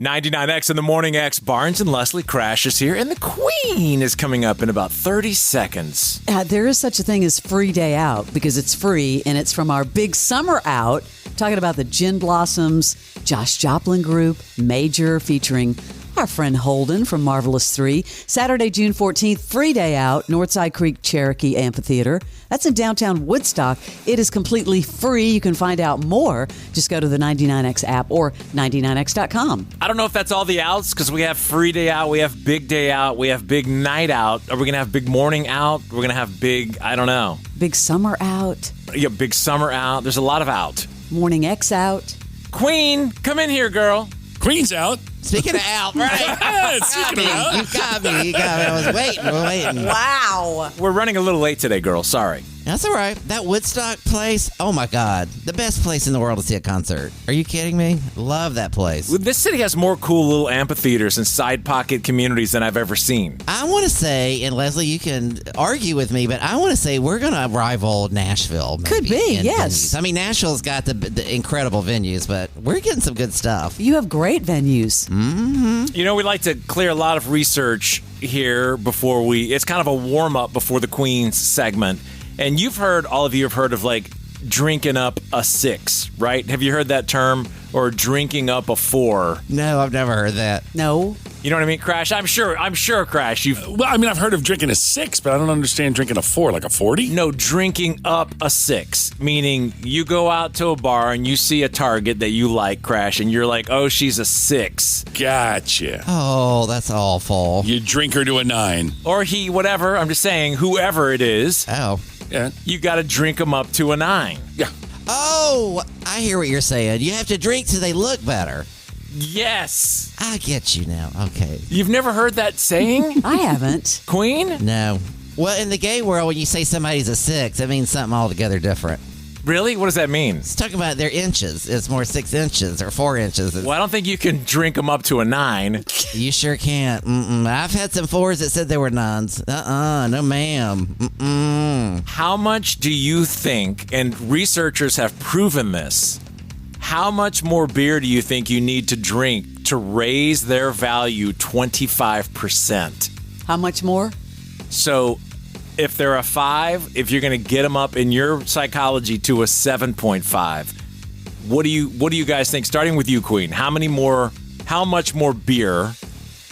99X in the Morning X. Barnes and Leslie Crash is here, and the Queen is coming up in about 30 seconds. There is such a thing as free day out because it's free, and it's from our big summer out, talking about the Gin Blossoms, Josh Joplin Group, Major, featuring our friend Holden from Marvelous 3. Saturday, June 14th, free day out, Northside Creek Cherokee Amphitheater. That's in downtown Woodstock. It is completely free. You can find out more. Just go to the 99X app or 99X.com. I don't know if that's all the outs, because we have free day out, we have big day out, we have big night out. Are we going to have big morning out? We're going to have big, I don't know. Big summer out. Yeah, big summer out. There's a lot of out. Morning X out. Queen, come in here, girl. Queen's out. Speaking of out, right? Speaking of out. You got me. I was waiting. Wow. We're running a little late today, girl. Sorry. That's all right. That Woodstock place, oh my God. The best place in the world to see a concert. Are you kidding me? Love that place. This city has more cool little amphitheaters and side pocket communities than I've ever seen. I want to say, and Leslie, you can argue with me, but I want to say we're going to rival Nashville. Maybe, Could be, in yes. venues. I mean, Nashville's got the incredible venues, but we're getting some good stuff. You have great venues. Mm-hmm. You know, we like to clear a lot of research here before it's kind of a warm-up before the Queen's segment. And all of you have heard of, like, drinking up a 6, right? Have you heard that term? Or drinking up a 4? No, I've never heard that. No. You know what I mean, Crash? I'm sure, Crash, Well, I mean, I've heard of drinking a 6, but I don't understand drinking a 4, like a 40? No, drinking up a 6, meaning you go out to a bar and you see a target that you like, Crash, and you're like, oh, she's a 6. Gotcha. Oh, that's awful. You drink her to a 9. Or he, whatever, I'm just saying, whoever it is, Oh. Yeah. you got to drink them up to a 9. Yeah. Oh, I hear what you're saying. You have to drink so they look better. Yes. I get you now. Okay. You've never heard that saying? I haven't. Queen? No. Well, in the gay world, when you say somebody's a 6, it means something altogether different. Really? What does that mean? It's talking about their inches. It's more 6 inches or 4 inches. Well, I don't think you can drink them up to a 9. You sure can't. I've had some 4s that said they were 9s. No ma'am. How much do you think, and researchers have proven this, how much more beer do you think you need to drink to raise their value 25%? How much more? So if they're a 5, if you're going to get them up in your psychology to a 7.5, what do you guys think? Starting with you, Queen, how much more beer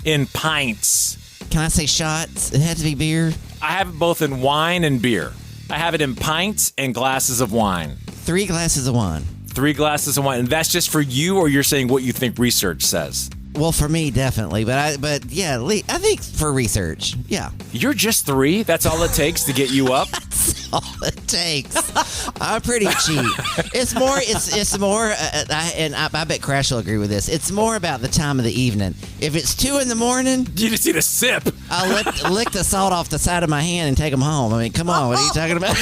in pints? Can I say shots? It had to be beer. I have it both in wine and beer. I have it in pints and glasses of wine. 3 glasses of wine. 3 glasses of wine. And that's just for you, or you're saying what you think research says? Well, for me, definitely. But yeah, I think for research, yeah. You're just 3? That's all it takes to get you up? That's all it takes. I'm pretty cheap. It's more, and I bet Crash will agree with this. It's more about the time of the evening. If it's 2 in the morning, You just need a sip. I'll lick the salt off the side of my hand and take them home. I mean, come on, what are you talking about?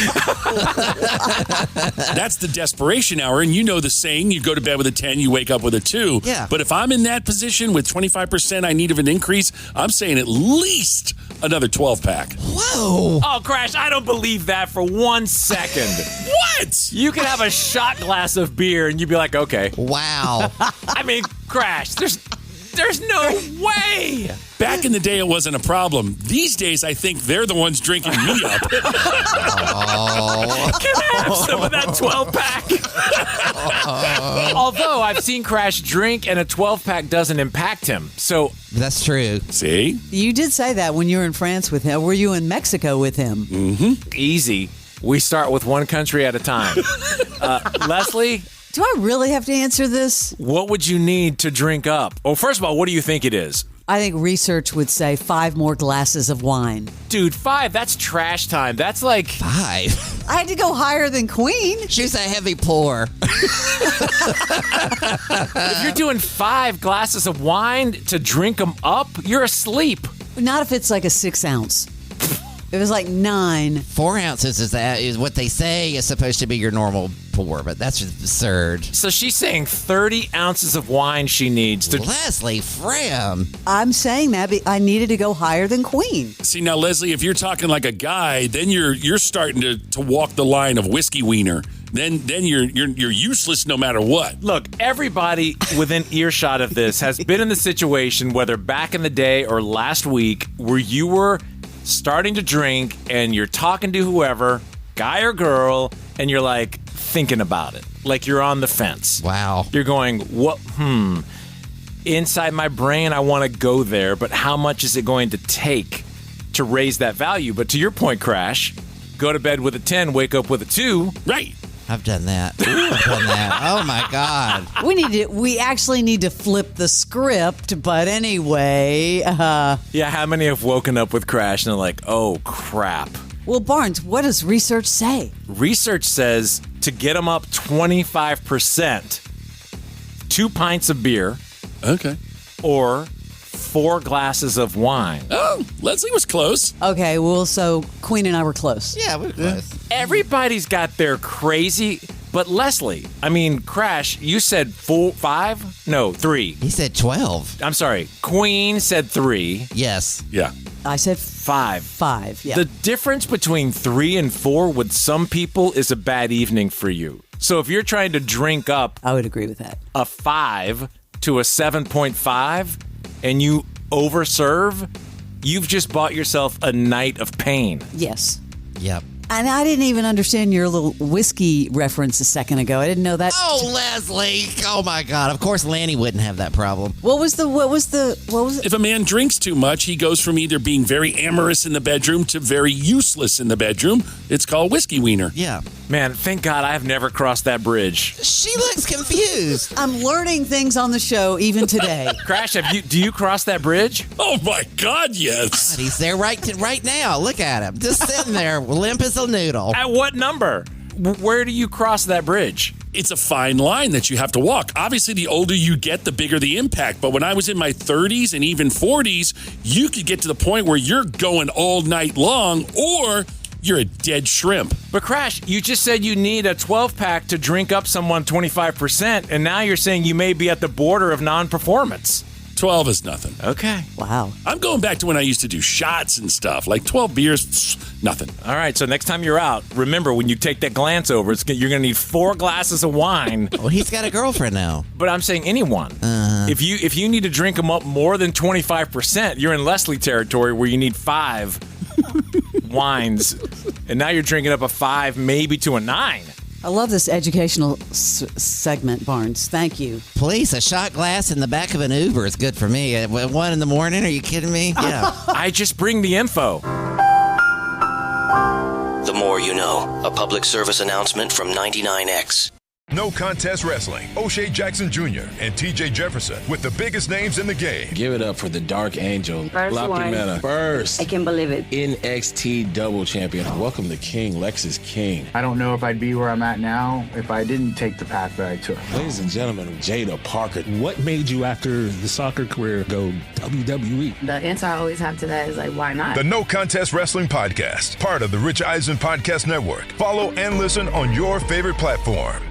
That's the desperation hour, and you know the saying, you go to bed with a 10, you wake up with a 2. Yeah. But if I'm in that position with 25% I need of an increase, I'm saying at least another 12-pack. Whoa. Oh, Crash, I don't believe that for 1 second. What? You could have a shot glass of beer and you'd be like, okay. Wow. I mean, Crash, there's no way. Back in the day, it wasn't a problem. These days, I think they're the ones drinking me up. Oh. Can I have some of that 12-pack? Although I've seen Crash drink and a 12-pack doesn't impact him. So That's true. See? You did say that when you were in France with him. Were you in Mexico with him? easy. We start with one country at a time. Leslie, Do I really have to answer this? what would you need to drink up? Well, first of all, what do you think it is? I think research would say 5 more glasses of wine. Dude, 5, that's trash time. That's like... 5. I had to go higher than Queen. She's a heavy pour. If you're doing 5 glasses of wine to drink them up, you're asleep. Not if it's like a 6 ounce. It was like 9. 4 ounces is what they say is supposed to be your normal pour, but that's just absurd. So she's saying 30 ounces of wine she needs to... Leslie Fram. I'm saying that I needed to go higher than Queen. See, now, Leslie, if you're talking like a guy, then you're starting to walk the line of whiskey wiener. then you're useless no matter what. Look, everybody within earshot of this has been in the situation, whether back in the day or last week, where you were starting to drink and you're talking to whoever, guy or girl, and you're like thinking about it. Like you're on the fence. Wow. You're going, what? Inside my brain, I want to go there, but how much is it going to take to raise that value? But to your point, Crash, go to bed with a 10, wake up with a 2. Right. I've done that. I've done that. Oh my God. We actually need to flip the script, but anyway. Yeah, how many have woken up with Crash and they're like, oh, crap. Well, Barnes, what does research say? Research says to get them up 25%, 2 pints of beer. Okay. Or 4 glasses of wine. Oh, Leslie was close. Okay, well, so Queen and I were close. Yeah, we're close. Everybody's got their crazy, but Leslie, Crash, you said 5? No, 3. He said 12. I'm sorry. Queen said 3. Yes. Yeah. I said 5. 5, yeah. The difference between 3 and 4 with some people is a bad evening for you. So if you're trying to drink up I would agree with that. a 5 to a 7.5 and you overserve, you've just bought yourself a night of pain. Yes. Yep. And I didn't even understand your little whiskey reference a second ago. I didn't know that. Oh, Leslie. Oh my God. Of course Lanny wouldn't have that problem. What was it? If a man drinks too much, he goes from either being very amorous in the bedroom to very useless in the bedroom. It's called whiskey wiener. Yeah. Man, thank God I have never crossed that bridge. She looks confused. I'm learning things on the show even today. Crash, do you cross that bridge? Oh my God, yes. He's there right now. Look at him. Just sitting there, limp as a noodle. At what number? Where do you cross that bridge? It's a fine line that you have to walk. Obviously, the older you get, the bigger the impact. But when I was in my 30s and even 40s, you could get to the point where you're going all night long or you're a dead shrimp. But Crash, you just said you need a 12-pack to drink up someone 25%, and now you're saying you may be at the border of non-performance. 12 is nothing. Okay. Wow. I'm going back to when I used to do shots and stuff. Like 12 beers, nothing. All right, so next time you're out, remember when you take that glance over, you're going to need 4 glasses of wine. Well, he's got a girlfriend now. But I'm saying anyone. If you need to drink them up more than 25%, you're in Leslie territory where you need 5 wines, and now you're drinking up a 5, maybe to a 9. I love this educational segment, Barnes. Thank you. Please, a shot glass in the back of an Uber is good for me. At 1 in the morning, are you kidding me? Yeah. I just bring the info. The more you know. A public service announcement from 99X. No Contest Wrestling. O'Shea Jackson Jr. and TJ Jefferson with the biggest names in the game. Give it up for the Dark Angel. First La one. Primera. First I can believe it. NXT double champion. Welcome the King, Lexus King. I don't know if I'd be where I'm at now if I didn't take the path that I took. Ladies and gentlemen, Jada Parker. What made you, after the soccer career, go WWE? The answer I always have to that is like, why not? The No Contest Wrestling Podcast, part of the Rich Eisen Podcast Network. Follow and listen on your favorite platform.